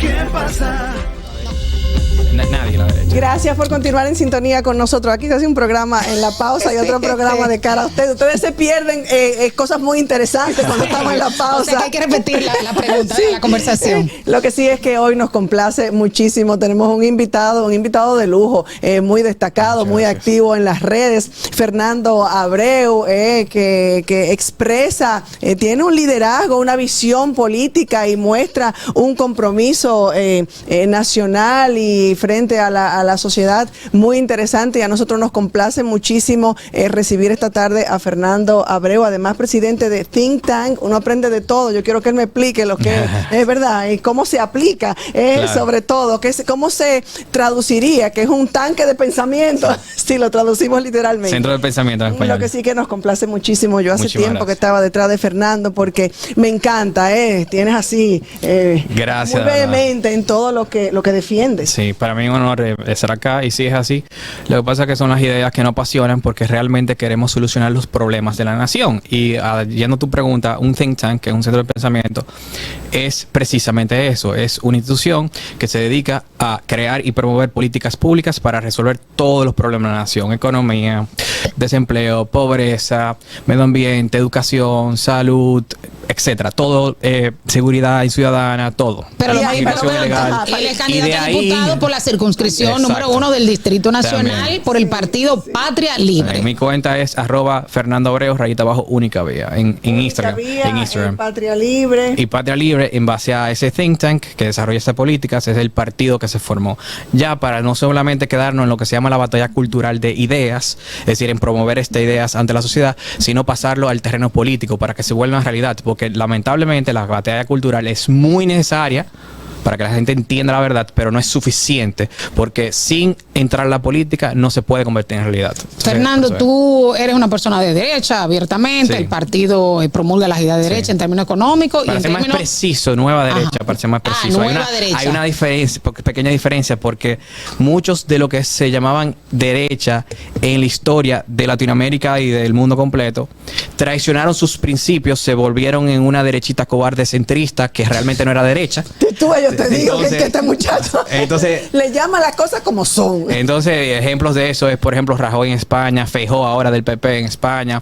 ¿Qué pasa? Nadie la derecha. Gracias por continuar en sintonía con nosotros. Aquí se hace un programa en la pausa y otro programa de cara a ustedes. Ustedes se pierden cosas muy interesantes cuando estamos en la pausa. O sea que hay que repetir la pregunta, la conversación. Lo que sí es que hoy nos complace muchísimo. Tenemos un invitado de lujo, muy destacado, muy activo en las redes. Fernando Abreu, que expresa, tiene un liderazgo, una visión política y muestra un compromiso nacional y frente a la sociedad muy interesante, y a nosotros nos complace muchísimo recibir esta tarde a Fernando Abreu, además presidente de Think Tank. Uno aprende de todo. Yo quiero que él me explique lo que es verdad y cómo se aplica, claro. Sobre todo, cómo se traduciría, que es un tanque de pensamiento, si lo traducimos literalmente. Centro de pensamiento en español. Lo que sí que nos complace muchísimo. Yo hace Muchísimas tiempo gracias. que estaba detrás de Fernando porque me encanta, tienes así, gracias, muy vehemente en todo lo que defiendes. Sí, para mí es un honor estar acá, y sí es así. Lo que pasa es que son las ideas que nos apasionan porque realmente queremos solucionar los problemas de la nación. Y yendo a tu pregunta, un think tank, que es un centro de pensamiento, es precisamente eso. Es una institución que se dedica a crear y promover políticas públicas para resolver todos los problemas de la nación: economía, desempleo, pobreza, medio ambiente, educación, salud, etcétera, todo, seguridad ciudadana, todo. Pero lo más Inmigración ilegal. él es Y de candidato a ahí, diputado por la circunscripción exacto, número 1 del Distrito Nacional también, por el partido Patria Libre. Mi cuenta es @Fernando Abreu _única vía en Instagram. En Instagram. Patria Libre. Y Patria Libre, en base a ese think tank que desarrolla estas políticas, es el partido que se formó ya para no solamente quedarnos en lo que se llama la batalla cultural de ideas, es decir, en promover estas ideas ante la sociedad, sino pasarlo al terreno político para que se vuelva realidad, porque lamentablemente la batalla cultural es muy necesaria para que la gente entienda la verdad, pero no es suficiente, porque sin entrar a la política no se puede convertir en realidad. Entonces, Fernando, tú eres una persona de derecha, abiertamente. Sí. El partido promulga las ideas de derecha, sí, en términos económicos. Para y en ser términos... más preciso, nueva derecha, Ajá, para ser más preciso. nueva derecha. Hay una diferencia, pequeña diferencia, porque muchos de lo que se llamaban derecha en la historia de Latinoamérica y del mundo completo traicionaron sus principios, se volvieron en una derechita cobarde centrista que realmente no era derecha. Yo te digo Entonces, que este muchacho le llama las cosas como son. Entonces, ejemplos de eso es, por ejemplo, Rajoy en España, Feijóo ahora del PP en España,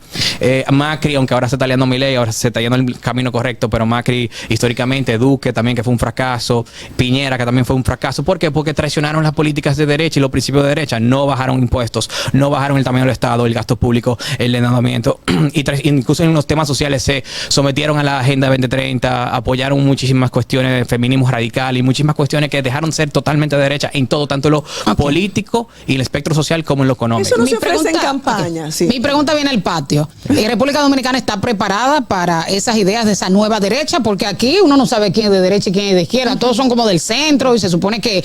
Macri, aunque ahora se está liando Milei, ahora se está yendo el camino correcto, pero Macri históricamente, Duque también, que fue un fracaso, Piñera, que también fue un fracaso. ¿Por qué? Porque traicionaron las políticas de derecha y los principios de derecha. No bajaron impuestos, no bajaron el tamaño del Estado, el gasto público, el endeudamiento, y incluso en los temas sociales se sometieron a la Agenda 2030, apoyaron muchísimas cuestiones de feminismo radical y muchísimas cuestiones que dejaron ser totalmente de derecha en todo, tanto en lo político y el espectro social como en lo económico. Eso no se ofrece en campaña. Sí. Mi pregunta viene al patio. ¿República Dominicana está preparada para esas ideas de esa nueva derecha? Porque aquí uno no sabe quién es de derecha y quién es de izquierda. Todos son como del centro y se supone que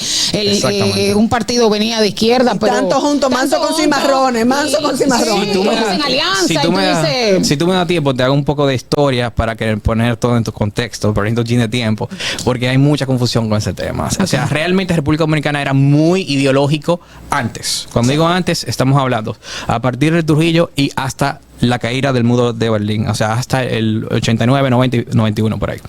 un partido venía de izquierda. Pero tanto juntos, manso con cimarrones, manso con cimarrones. Si tú me das tiempo, te hago un poco de historia para que poner todo en tu contexto, por ejemplo, de tiempo, porque hay mucha confusión con ese tema. O sea, realmente República Dominicana era muy ideológico antes. Cuando digo antes, estamos hablando a partir de Trujillo y hasta la caída del muro de Berlín, o sea, hasta el 89, 90 y 91 por ahí.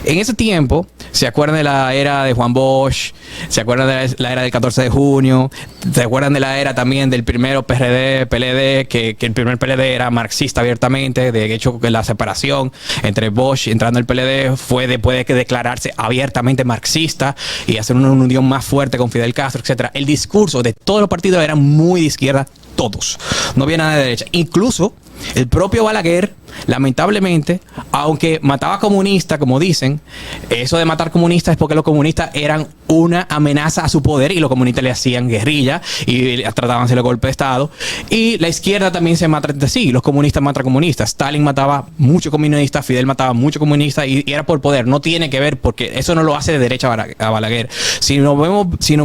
En ese tiempo, ¿se acuerdan de la era de Juan Bosch? ¿Se acuerdan de la era del 14 de junio? ¿Se acuerdan de la era también del primero PRD, PLD, que el primer PLD era marxista abiertamente? De hecho, la separación entre Bosch entrando al PLD fue después de que declararse abiertamente marxista y hacer una unión más fuerte con Fidel Castro, etcétera. El discurso de todos los partidos era muy de izquierda, todos. No había nada de derecha. Incluso el propio Balaguer, lamentablemente, aunque mataba comunistas, como dicen, eso de matar comunistas es porque los comunistas eran una amenaza a su poder y los comunistas le hacían guerrilla y trataban de hacerle golpe de Estado. Y la izquierda también se mata entre sí. Los comunistas matan comunistas. Stalin mataba muchos comunistas, Fidel mataba muchos comunistas y era por poder. No tiene que ver, porque eso no lo hace de derecha a Balaguer. Si nos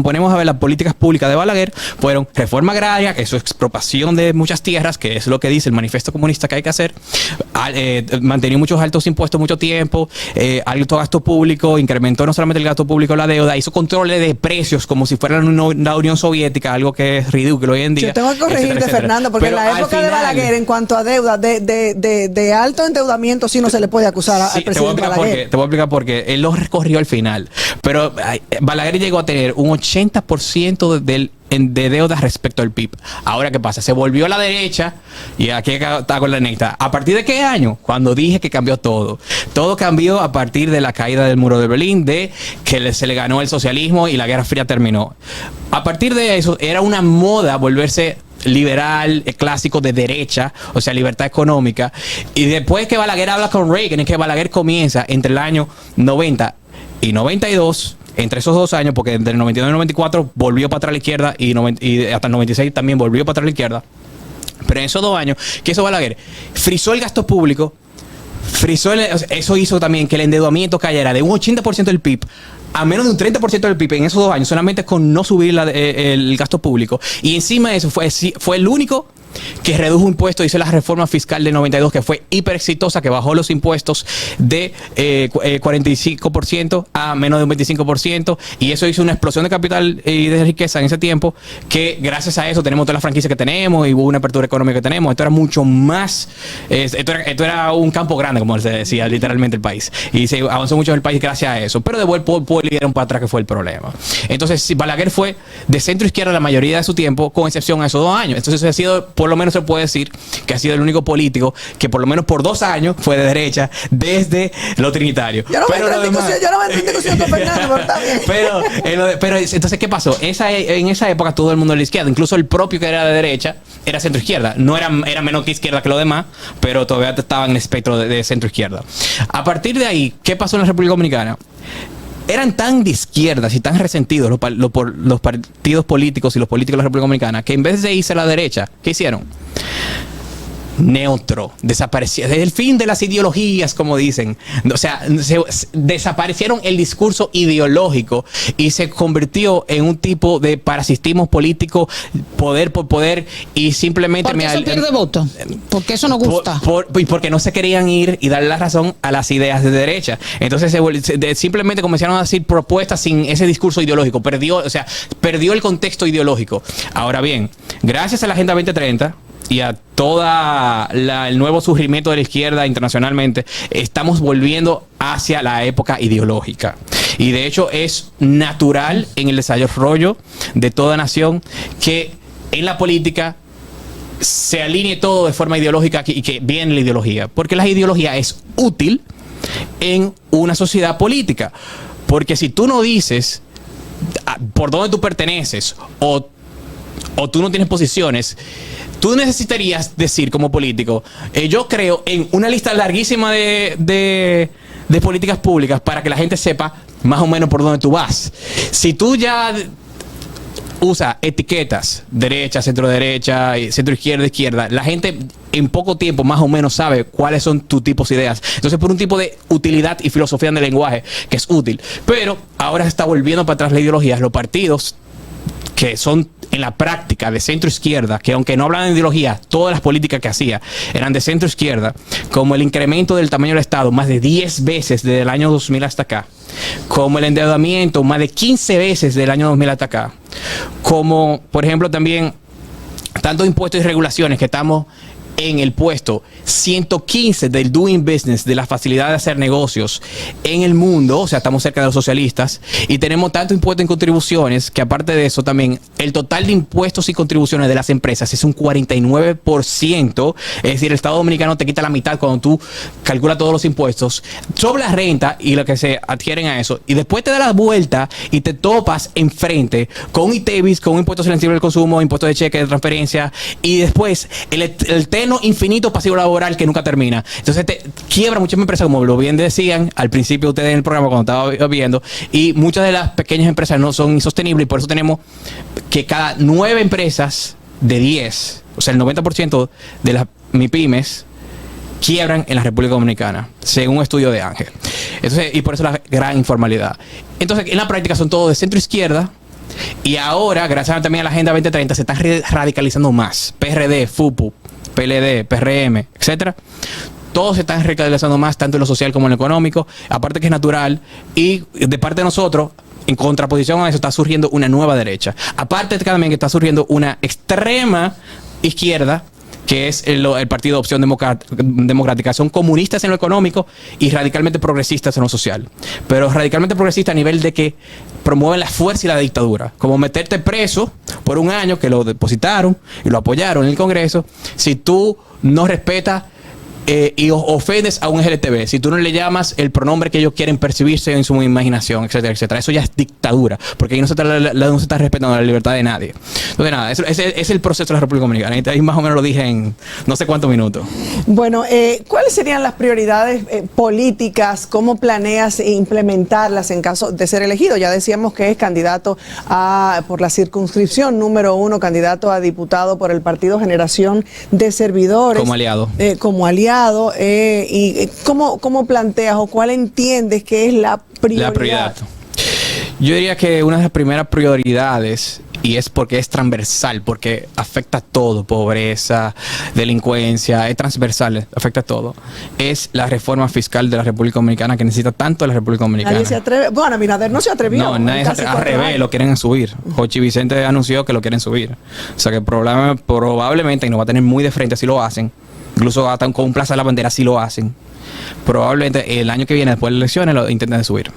ponemos a ver las políticas públicas de Balaguer, fueron reforma agraria, eso es expropiación de muchas tierras, que es lo que dice el manifiesto manifiesto comunista que hay que hacer, mantenía muchos altos impuestos mucho tiempo, alto gasto público, incrementó no solamente el gasto público, la deuda, hizo controles de precios como si fuera la Unión Soviética, algo que es ridículo hoy en día. Yo tengo que corregirte, Fernando, porque pero en la época de Balaguer, en cuanto a deuda, de alto endeudamiento, sí no se le puede acusar al presidente Balaguer. Te voy a explicar por qué. Él lo recorrió al final. Pero Balaguer llegó a tener un 80% de deuda respecto al PIB. Ahora, ¿qué pasa? Se volvió a la derecha y aquí está con la neta. ¿A partir de qué año? Cuando dije que cambió todo. Todo cambió a partir de la caída del muro de Berlín, de que se le ganó el socialismo y la Guerra Fría terminó. A partir de eso, era una moda volverse liberal, clásico de derecha, o sea, libertad económica. Y después que Balaguer habla con Reagan, es que Balaguer comienza entre el año 90 y 92, entre esos 2 años, porque entre el 99 y el 94 volvió para atrás a la izquierda y hasta el 96 también volvió para atrás a la izquierda. Pero en esos 2 años, ¿qué hizo Balaguer? Frizó el gasto público, eso hizo también que el endeudamiento cayera de un 80% del PIB a menos de un 30% del PIB en esos 2 años, solamente con no subir el gasto público. Y encima de eso fue el único que redujo impuestos, hizo la reforma fiscal del 92, que fue hiper exitosa, que bajó los impuestos de 45% a menos de un 25%, y eso hizo una explosión de capital y de riqueza en ese tiempo, que gracias a eso tenemos todas las franquicias que tenemos y hubo una apertura económica que tenemos. Esto era mucho más, esto era un campo grande, como se decía literalmente el país, y se avanzó mucho en el país gracias a eso, pero de vuelta volvieron para atrás, que fue el problema. Entonces, si Balaguer fue de centro izquierda la mayoría de su tiempo, con excepción a esos 2 años. Entonces ha sido, por lo menos se puede decir que ha sido el único político que por lo menos por 2 años fue de derecha desde lo trinitario. Yo no me entro en discusión con Fernando, pero está bien. Pero entonces, ¿qué pasó? En esa época todo el mundo era de izquierda, incluso el propio que era de derecha era centro izquierda. No era menos que izquierda que los demás, pero todavía estaba en el espectro de centro izquierda. A partir de ahí, ¿qué pasó en la República Dominicana? Eran tan de izquierdas y tan resentidos los partidos políticos y los políticos de la República Dominicana, que en vez de irse a la derecha, ¿qué hicieron? Neutro, desapareció. Desde el fin de las ideologías, como dicen. O sea, desaparecieron el discurso ideológico y se convirtió en un tipo de parasitismo político, poder por poder, y simplemente... ¿Por qué eso pierde voto? Porque eso no gusta. Porque no se querían ir y darle la razón a las ideas de derecha. Entonces simplemente comenzaron a decir propuestas sin ese discurso ideológico. Perdió el contexto ideológico. Ahora bien, gracias a la Agenda 2030 y a todo el nuevo surgimiento de la izquierda internacionalmente, estamos volviendo hacia la época ideológica. Y de hecho es natural en el desarrollo de toda nación que en la política se alinee todo de forma ideológica y que viene la ideología. Porque la ideología es útil en una sociedad política. Porque si tú no dices por dónde tú perteneces o tú no tienes posiciones, tú necesitarías decir como político, yo creo en una lista larguísima de políticas públicas para que la gente sepa más o menos por dónde tú vas. Si tú ya usas etiquetas, derecha, centro izquierda, izquierda, la gente en poco tiempo más o menos sabe cuáles son tus tipos de ideas. Entonces, por un tipo de utilidad y filosofía del lenguaje que es útil. Pero ahora se está volviendo para atrás la ideología. Los partidos que son en la práctica de centro izquierda, que aunque no hablan de ideología, todas las políticas que hacía eran de centro izquierda, como el incremento del tamaño del Estado más de 10 veces desde el año 2000 hasta acá, como el endeudamiento más de 15 veces del año 2000 hasta acá, como por ejemplo también tantos impuestos y regulaciones que estamos en el puesto 115 del Doing Business, de la facilidad de hacer negocios en el mundo. O sea, estamos cerca de los socialistas y tenemos tanto impuestos y contribuciones que, aparte de eso, también el total de impuestos y contribuciones de las empresas es un 49%. Es decir, el Estado Dominicano te quita la mitad cuando tú calculas todos los impuestos sobre la renta y lo que se adhieren a eso, y después te da la vuelta y te topas enfrente con un ITEVIS, con un impuesto sensible al consumo, impuesto de cheque, de transferencia, y después el infinito pasivo laboral que nunca termina. Entonces te quiebra muchas empresas, como lo bien decían al principio ustedes en el programa cuando estaba viendo, y muchas de las pequeñas empresas no son insostenibles, y por eso tenemos que cada 9 empresas de 10, o sea el 90% de las MIPYMES quiebran en la República Dominicana, según un estudio de Ángel. Entonces, y por eso la gran informalidad. Entonces, en la práctica son todos de centro izquierda. Y ahora, gracias también a la Agenda 2030, se están radicalizando más. PRD, FUPU, PLD, PRM, etcétera, todos se están radicalizando más, tanto en lo social como en lo económico, aparte que es natural, y de parte de nosotros, en contraposición a eso, está surgiendo una nueva derecha. Aparte también que está surgiendo una extrema izquierda, que es el partido de Opción Democrática. Son comunistas en lo económico y radicalmente progresistas en lo social. Pero radicalmente progresistas a nivel de que promueven la fuerza y la dictadura. Como meterte preso por un año, que lo depositaron y lo apoyaron en el Congreso, si tú no respetas y ofendes a un LGTB, si tú no le llamas el pronombre que ellos quieren percibirse en su imaginación, etcétera, etcétera. Eso ya es dictadura, porque ahí no se está respetando la libertad de nadie. Entonces, nada, ese es el proceso de la República Dominicana. Ahí más o menos lo dije en no sé cuántos minutos. Bueno, ¿cuáles serían las prioridades políticas? ¿Cómo planeas implementarlas en caso de ser elegido? Ya decíamos que es candidato por la circunscripción número 1, candidato a diputado por el partido Generación de Servidores. Como aliado. ¿Y cómo planteas o cuál entiendes que es la prioridad? La prioridad. Yo diría que una de las primeras prioridades, y es porque es transversal, porque afecta a todo, pobreza, delincuencia, es transversal, afecta a todo, es la reforma fiscal de la República Dominicana, que necesita tanto la República Dominicana. Nadie se atreve. Bueno, Abinader no se atrevió. No, nadie se atreve. Al revés, lo quieren subir. Jochi Vicente anunció que lo quieren subir. O sea que probablemente, y nos va a tener muy de frente si lo hacen, incluso hasta con un Plaza de la Bandera si lo hacen, probablemente el año que viene, después de las elecciones, lo intenten subir.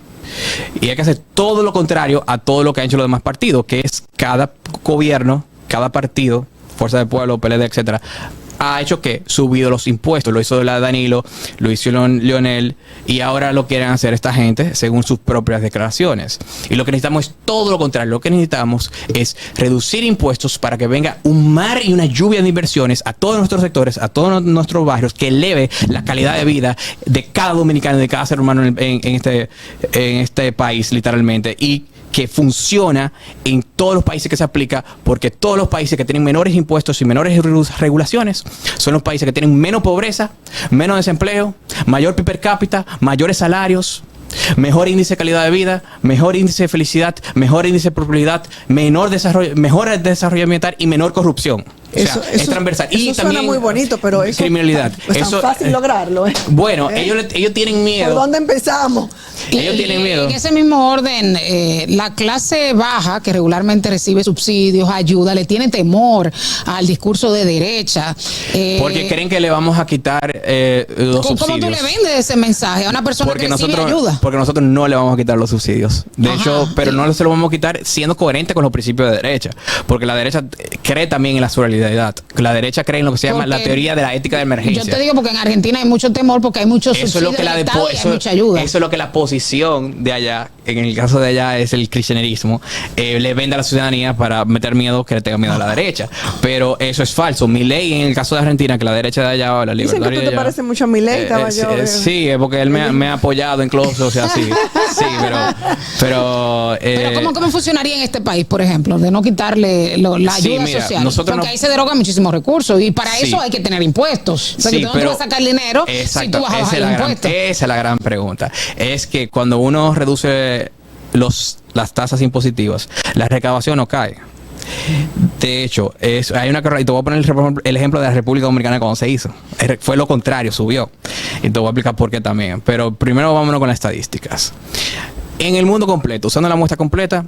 Y hay que hacer todo lo contrario a todo lo que han hecho los demás partidos, que es cada gobierno, cada partido, Fuerza del Pueblo, PLD, etcétera, ha hecho que subido los impuestos. Lo hizo Danilo, lo hizo Leonel, y ahora lo quieren hacer esta gente según sus propias declaraciones. Y lo que necesitamos es todo lo contrario. Lo que necesitamos es reducir impuestos para que venga un mar y una lluvia de inversiones a todos nuestros sectores, a todos nuestros barrios, que eleve la calidad de vida de cada dominicano, de cada ser humano en este país, literalmente. Y que funciona en todos los países que se aplica, porque todos los países que tienen menores impuestos y menores regulaciones son los países que tienen menos pobreza, menos desempleo, mayor PIB per cápita, mayores salarios, mejor índice de calidad de vida, mejor índice de felicidad, mejor índice de prosperidad, mejor desarrollo ambiental y menor corrupción. Eso es transversal. Eso y suena también muy bonito, pero eso criminalidad. Es tan fácil lograrlo. Bueno, ellos tienen miedo. ¿Por dónde empezamos? Ellos tienen miedo. En ese mismo orden, la clase baja, que regularmente recibe subsidios, ayuda, le tiene temor al discurso de derecha. Porque creen que le vamos a quitar los subsidios. ¿Cómo tú le vendes ese mensaje a una persona que recibe ayuda? Porque nosotros no le vamos a quitar los subsidios. De hecho, pero no se lo vamos a quitar siendo coherente con los principios de derecha. Porque la derecha cree también en la solidaridad. La derecha cree en lo que se llama la teoría de la ética de emergencia. Yo te digo porque en Argentina hay mucho temor porque hay muchos subsidios del Estado y hay mucha ayuda. Eso es lo que la posición de allá, en el caso de allá es el kirchnerismo, le vende a la ciudadanía para meter miedo, que le tenga miedo a la derecha. Pero eso es falso. Milei, en el caso de Argentina, que la derecha de allá, la libertad. Dicen que tú te pareces mucho a Milei, sí, porque él me ha apoyado incluso, o sea, sí, pero ¿cómo funcionaría en este país, por ejemplo, de no quitarle la ayuda social? Porque ahí se derogan muchísimos recursos y para eso hay que tener impuestos. O sea, ¿de dónde vas a sacar el dinero si tú vas a bajar los impuestos? Esa es la gran pregunta. Es que cuando uno reduce las tasas impositivas, la recaudación no cae. De hecho, hay una carrera, y te voy a poner el ejemplo de la República Dominicana cuando se hizo. Fue lo contrario, subió. Y te voy a explicar por qué también. Pero primero vámonos con las estadísticas. En el mundo completo, usando la muestra completa,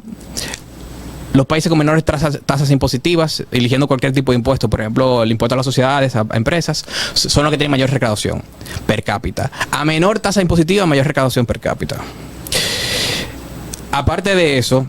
los países con menores tasas impositivas, eligiendo cualquier tipo de impuesto, por ejemplo, el impuesto a las sociedades, a empresas, son los que tienen mayor recaudación per cápita. A menor tasa impositiva, mayor recaudación per cápita. Aparte de eso,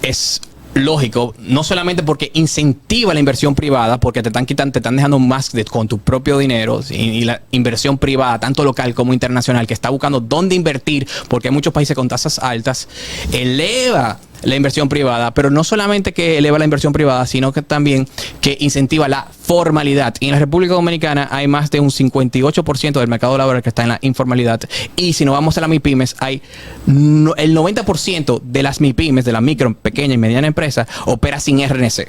es lógico, no solamente porque incentiva la inversión privada, porque te están dejando más con tu propio dinero, y la inversión privada, tanto local como internacional, que está buscando dónde invertir, porque hay muchos países con tasas altas, eleva la inversión privada, pero no solamente que eleva la inversión privada, sino que también que incentiva la formalidad. Y en la República Dominicana hay más de un 58% del mercado laboral que está en la informalidad. Y si nos vamos a las MIPYMES, hay el 90% de las MIPYMES, de la micro, pequeña y mediana empresa, opera sin RNC.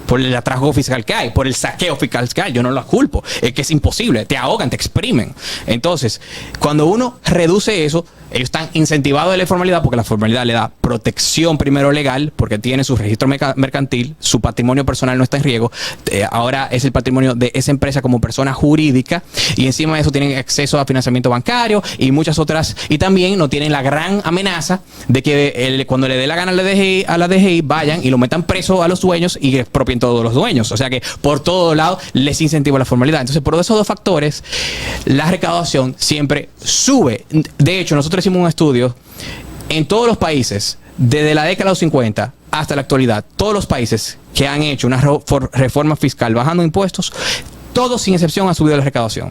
Por el atraso fiscal que hay, por el saqueo fiscal que hay. Yo no lo culpo. Es que es imposible. Te ahogan, te exprimen. Entonces, cuando uno reduce eso, ellos están incentivados de la formalidad porque la formalidad le da protección primero legal, porque tiene su registro mercantil, su patrimonio personal no está en riesgo, ahora es el patrimonio de esa empresa como persona jurídica, y encima de eso tienen acceso a financiamiento bancario y muchas otras, y también no tienen la gran amenaza de que cuando le dé la gana a la DGI vayan y lo metan preso a los dueños y expropien todos los dueños. O sea que por todos lados les incentiva la formalidad. Entonces, por esos dos factores, la recaudación siempre sube. De hecho, nosotros hicimos un estudio en todos los países, desde la década de los 50 hasta la actualidad, todos los países que han hecho una reforma fiscal bajando impuestos, todos sin excepción han subido la recaudación,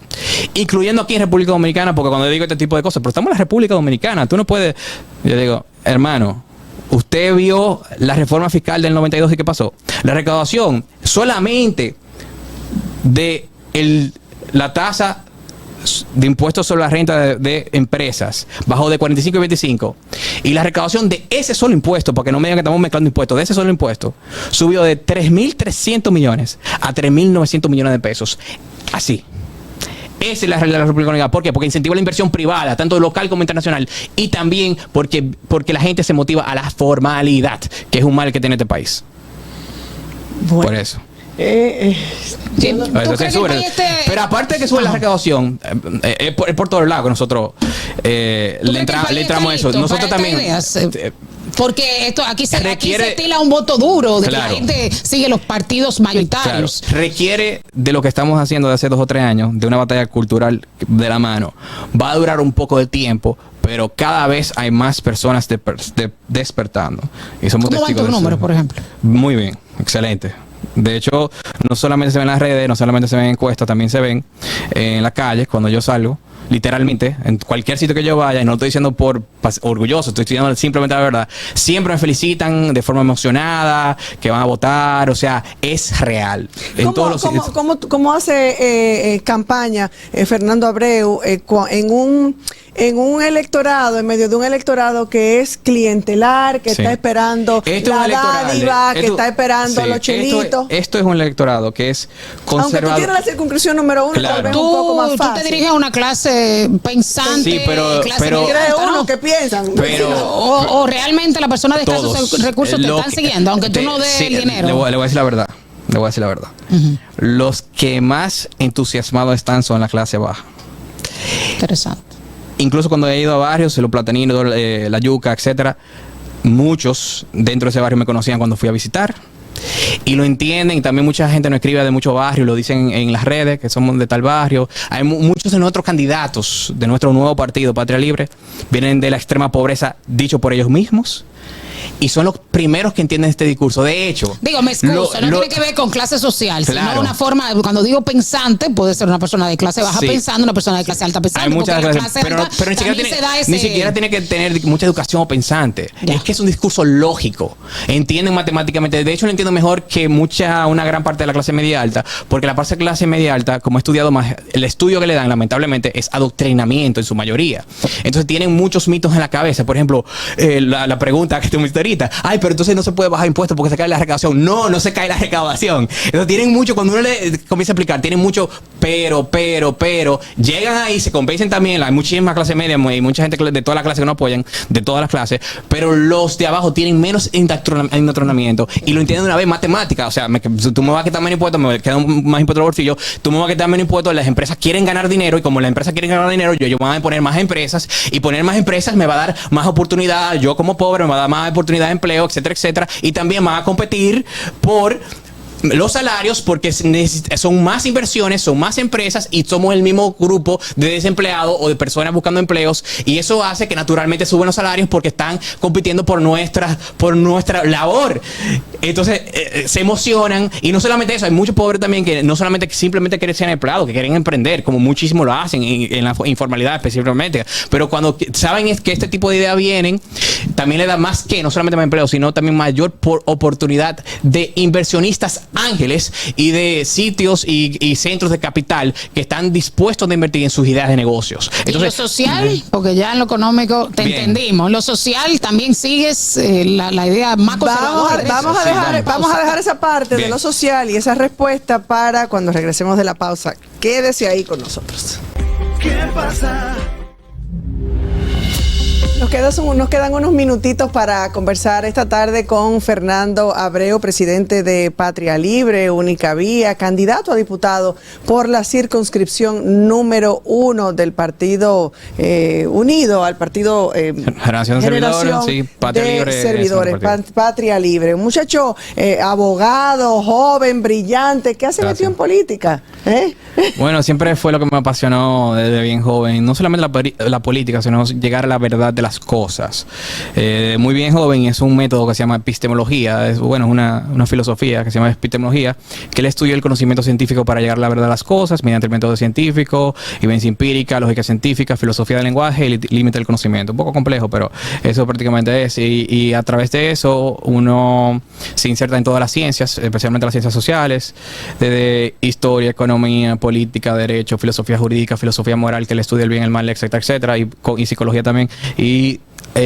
incluyendo aquí en República Dominicana, porque cuando yo digo este tipo de cosas, pero estamos en la República Dominicana, tú no puedes, yo digo, hermano, usted vio la reforma fiscal del 92 y ¿qué pasó? La recaudación solamente de la tasa de impuestos sobre la renta de empresas bajó de 45 y 25, y la recaudación de ese solo impuesto, porque no me digan que estamos mezclando impuestos, de ese solo impuesto subió de 3.300 millones a 3.900 millones de pesos. Así. Esa es la realidad de la República Dominicana. ¿Por qué? Porque incentiva la inversión privada, tanto local como internacional, y también porque la gente se motiva a la formalidad, que es un mal que tiene este país. Bueno. Por eso. Pero aparte de que sube la recaudación, es por todos lados que nosotros le entramos a eso. Nosotros también. Porque aquí se estila un voto duro, de claro, que la gente sigue los partidos mayoritarios. Claro. Requiere de lo que estamos haciendo de hace 2 o 3 años, de una batalla cultural de la mano. Va a durar un poco de tiempo, pero cada vez hay más personas despertando. Y somos ¿Cómo van tus números, por ejemplo? Muy bien, excelente. De hecho, no solamente se ven en las redes, no solamente se ven en encuestas, también se ven en las calles cuando yo salgo. Literalmente, en cualquier sitio que yo vaya, y no lo estoy diciendo por orgulloso, estoy diciendo simplemente la verdad, siempre me felicitan de forma emocionada, que van a votar, o sea, es real. ¿Cómo hace campaña Fernando Abreu en un electorado, en medio de un electorado que es clientelar, que está esperando la dádiva, que está esperando los chelitos? Esto es un electorado que es conservador. Aunque tú tienes la circunscripción número 1, claro, tal vez un poco más fácil. Tú te diriges a una clase pensante, sí, pero que piensan. O realmente la persona de escasos recursos te están siguiendo, aunque tú no des el dinero. Le voy a decir la verdad. Los que más entusiasmados están son la clase baja. Interesante. Incluso cuando he ido a barrios, Los Plataninos, La Yuca, etcétera, muchos dentro de ese barrio me conocían cuando fui a visitar y lo entienden. Y también mucha gente nos escribe de muchos barrios, lo dicen en las redes que somos de tal barrio. Hay muchos de nuestros candidatos de nuestro nuevo partido, Patria Libre, vienen de la extrema pobreza, dicho por ellos mismos, y son los primeros que entienden este discurso. De hecho, me excuso, no tiene que ver con clase social, claro, sino una forma, cuando digo pensante, puede ser una persona de clase baja pensando, una persona de clase alta pensando. Hay muchas clases, pero ni siquiera tiene que tener mucha educación o pensante. Ya. Es que es un discurso lógico. Entienden matemáticamente. De hecho, lo entiendo mejor que una gran parte de la clase media alta, porque la parte de clase media alta, como he estudiado más, el estudio que le dan, lamentablemente, es adoctrinamiento en su mayoría. Entonces tienen muchos mitos en la cabeza. Por ejemplo, la pregunta que tú me hiciste ahorita, pero entonces no se puede bajar impuestos porque se cae la recaudación. No se cae la recaudación. Entonces tienen mucho, cuando uno le comienza a explicar, tienen mucho pero, llegan ahí, se convencen también, hay muchísimas clases medias y mucha gente de toda la clase que no apoyan, de todas las clases, pero los de abajo tienen menos indoctrinamiento y lo entienden de una vez, matemática. O sea, tú me vas a quitar menos impuestos, me queda más impuestos al bolsillo, tú me vas a quitar menos impuestos, las empresas quieren ganar dinero, y como las empresas quieren ganar dinero, ellos van a poner más empresas, y poner más empresas me va a dar más oportunidad, yo como pobre me va a dar más oportunidad de empleo, etcétera, etcétera, y también van a competir por los salarios porque son más inversiones, son más empresas y somos el mismo grupo de desempleados o de personas buscando empleos, y eso hace que naturalmente suben los salarios porque están compitiendo por nuestra labor. Entonces se emocionan, y no solamente eso, hay muchos pobres también que no solamente simplemente quieren ser empleados, que quieren emprender, como muchísimos lo hacen en la informalidad específicamente, pero cuando saben que este tipo de ideas vienen, también le da más que no solamente más empleo, sino también mayor oportunidad de inversionistas ángeles y de sitios y centros de capital que están dispuestos a invertir en sus ideas de negocios. Entonces, ¿y lo social? Porque ya en lo económico te entendimos. Lo social también sigues la idea más conservadora. Vamos a dejar esa parte de lo social y esa respuesta para cuando regresemos de la pausa. Quédese ahí con nosotros. ¿Qué pasa? Nos quedan unos minutitos para conversar esta tarde con Fernando Abreu, presidente de Patria Libre, Única Vía, candidato a diputado por la circunscripción número 1 del Partido Unido, al Partido Generación Servidores, sí, Patria Libre. Servidores, Patria Libre. Un muchacho abogado, joven, brillante, ¿qué hace metido en política? Bueno, siempre fue lo que me apasionó desde bien joven, no solamente la política, sino llegar a la verdad de las cosas. Muy bien joven, es un método que se llama epistemología, es una filosofía que se llama epistemología, que él estudia el conocimiento científico para llegar a la verdad de las cosas mediante el método científico, evidencia empírica, lógica científica, filosofía del lenguaje y límite del conocimiento. Un poco complejo, pero eso prácticamente es. Y a través de eso uno se inserta en todas las ciencias, especialmente las ciencias sociales, desde historia, economía, política, derecho, filosofía jurídica, filosofía moral, que le estudia el bien, el mal, etcétera, etcétera, y psicología también. Y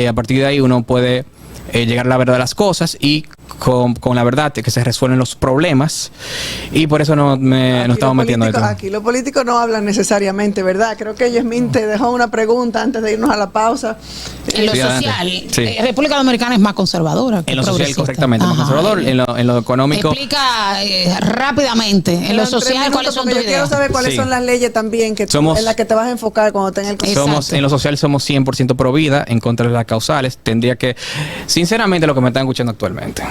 a partir de ahí uno puede llegar a la verdad de las cosas y con la verdad que se resuelven los problemas, y por eso nos estamos metiendo en esto. Aquí los políticos no hablan necesariamente, ¿verdad? Creo que Yasmín te dejó una pregunta antes de irnos a la pausa. En lo social, sí. República Dominicana es más conservadora que en lo social, progresista. Correctamente, más conservador. En lo económico. Explica rápidamente, en lo social, ¿cuáles son tus ideas? Quiero saber cuáles son las leyes también en las que te vas a enfocar cuando tengas el Congreso. En lo social somos 100% pro vida, en contra de las causales. Tendría que, sinceramente, lo que me están escuchando actualmente,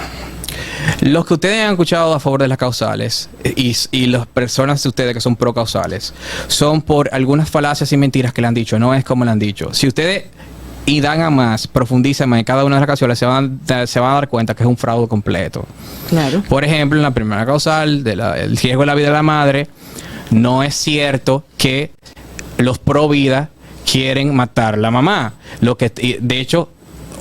los que ustedes han escuchado a favor de las causales y las personas de ustedes que son pro causales son por algunas falacias y mentiras que le han dicho, no es como le han dicho. Si ustedes dan a más, profundizan más en cada una de las causales, se van a dar cuenta que es un fraude completo. Claro. Por ejemplo, en la primera causal, el riesgo de la vida de la madre, no es cierto que los pro vida quieren matar a la mamá. De hecho,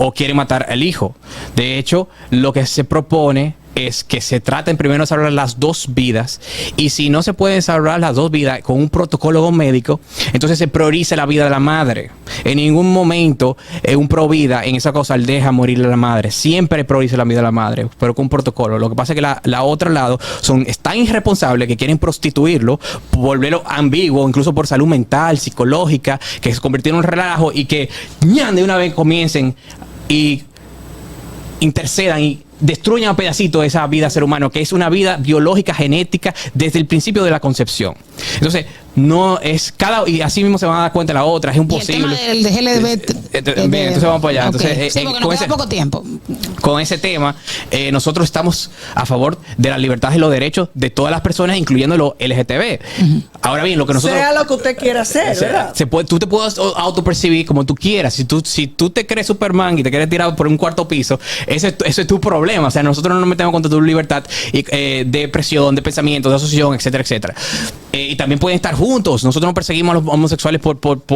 o quieren matar al hijo. De hecho, lo que se propone es que se traten primero de salvar las dos vidas, y si no se pueden salvar las dos vidas con un protocolo médico, entonces se prioriza la vida de la madre. En ningún momento un pro vida en esa cosa deja morir a la madre, siempre prioriza la vida de la madre, pero con un protocolo. Lo que pasa es que la otra lado es tan irresponsables que quieren prostituirlo, volverlo ambiguo, incluso por salud mental, psicológica, que se convirtió en un relajo, y que de una vez comiencen y intercedan y destruyan a pedacitos esa vida del ser humano, que es una vida biológica, genética, desde el principio de la concepción. Entonces, no es y así mismo se van a dar cuenta la otra, es imposible. Y el tema del GLB. Bien, entonces vamos para allá. Okay. Entonces, sí, porque nos queda poco tiempo. Con ese tema, nosotros estamos a favor de la libertad y los derechos de todas las personas, incluyendo los LGTB. Ahora bien, lo que nosotros... Sea lo que usted quiera hacer, ¿verdad? Tú te puedes autopercibir como tú quieras. Si tú te crees Superman y te quieres tirar por un cuarto piso, ese es tu problema. O sea, nosotros no nos metemos contra tu libertad de expresión, de pensamiento, de asociación, etcétera, etcétera. Y también pueden estar juntos. Nosotros no perseguimos a los homosexuales por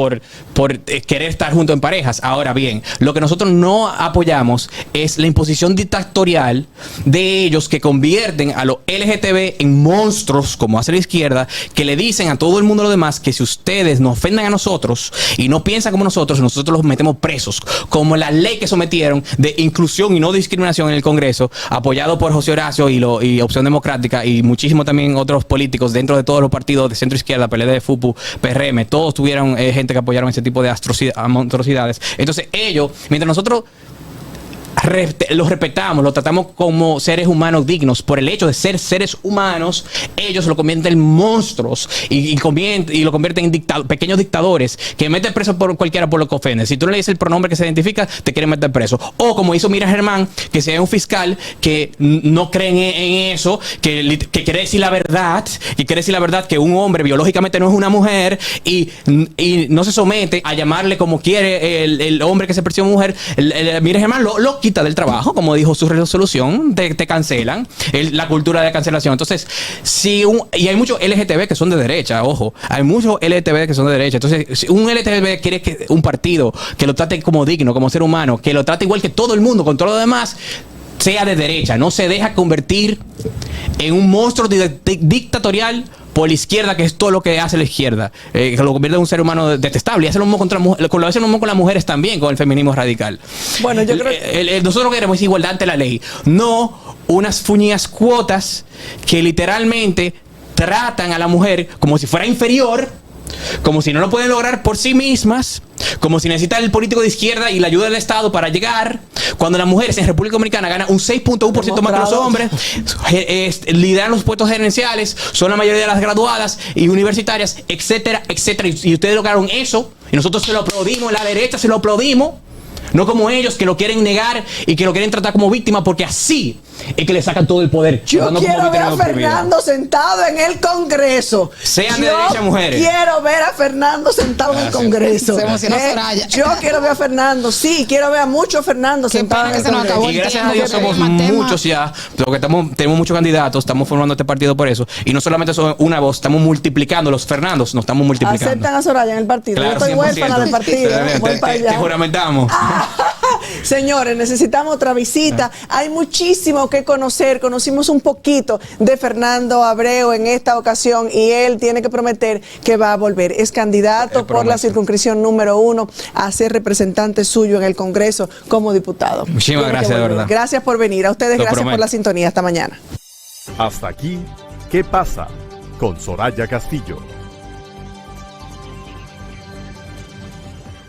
querer estar juntos en parejas. Ahora bien, lo que nosotros no apoyamos es la imposición dictatorial de ellos, que convierten a los LGTB en monstruos, como hace la izquierda, que le dicen a todo el mundo lo demás que si ustedes nos ofendan a nosotros y no piensan como nosotros los metemos presos, como la ley que sometieron de inclusión y no discriminación en el Congreso, apoyado por José Horacio y Opción Democrática y muchísimo también otros políticos dentro de todos los partidos de centro izquierda, PLD, FUPU, PRM, todos tuvieron gente que apoyaron ese tipo de atrocidades. Entonces ellos, mientras nosotros los respetamos, los tratamos como seres humanos dignos, por el hecho de ser seres humanos, ellos lo convierten en monstruos y lo convierten en pequeños dictadores que meten preso por cualquiera por lo que ofende. Si tú no le dices el pronombre que se identifica, te quieren meter preso. O como hizo Mira Germán, que sea un fiscal que no creen en eso, que quiere decir la verdad, que un hombre biológicamente no es una mujer, y no se somete a llamarle como quiere el hombre que se percibe mujer. Mira Germán lo quita del trabajo, como dijo su resolución, te cancelan, la cultura de cancelación. Entonces, y hay muchos LGTB que son de derecha, ojo, hay muchos LGTB que son de derecha. Entonces, si un LGTB quiere que un partido que lo trate como digno, como ser humano, que lo trate igual que todo el mundo, con todo lo demás, sea de derecha, no se deja convertir en un monstruo dictatorial por la izquierda, que es todo lo que hace la izquierda, que lo convierte en un ser humano detestable, y hace lo mismo con las mujeres también, con el feminismo radical. Bueno, yo creo que nosotros queremos igualdad ante la ley, no unas fuñidas cuotas que literalmente tratan a la mujer como si fuera inferior, como si no lo pueden lograr por sí mismas, como si necesitan el político de izquierda y la ayuda del Estado para llegar, cuando las mujeres en República Dominicana ganan un 6.1% más que los hombres, lideran los puestos gerenciales, son la mayoría de las graduadas y universitarias, etcétera, etcétera. Y ustedes lograron eso y nosotros se lo aplaudimos, la derecha se lo aplaudimos. No como ellos que lo quieren negar y que lo quieren tratar como víctima, porque así es que le sacan todo el poder. Yo quiero ver a Fernando sentado en el Congreso. Sean de derecha, mujeres. Quiero ver a Fernando sentado en el Congreso. Se emocionó Soraya. Yo quiero ver a Fernando, sí, quiero ver a muchos Fernando sentados en el Congreso. Y gracias a Dios somos muchos ya, porque tenemos muchos candidatos, estamos formando este partido por eso. Y no solamente son una voz, estamos multiplicando los Fernandos, nos estamos multiplicando. Aceptan a Soraya en el partido. Claro, yo estoy huérfana del partido. Voy para allá. Te juramentamos. Señores, necesitamos otra visita. Hay muchísimo que conocer. Conocimos un poquito de Fernando Abreu en esta ocasión y él tiene que prometer que va a volver. Es candidato por la circunscripción número 1 a ser representante suyo en el Congreso como diputado. Muchísimas gracias, de verdad. Gracias por venir. A ustedes, gracias por la sintonía. Hasta mañana. Hasta aquí, ¿qué pasa? Con Soraya Castillo.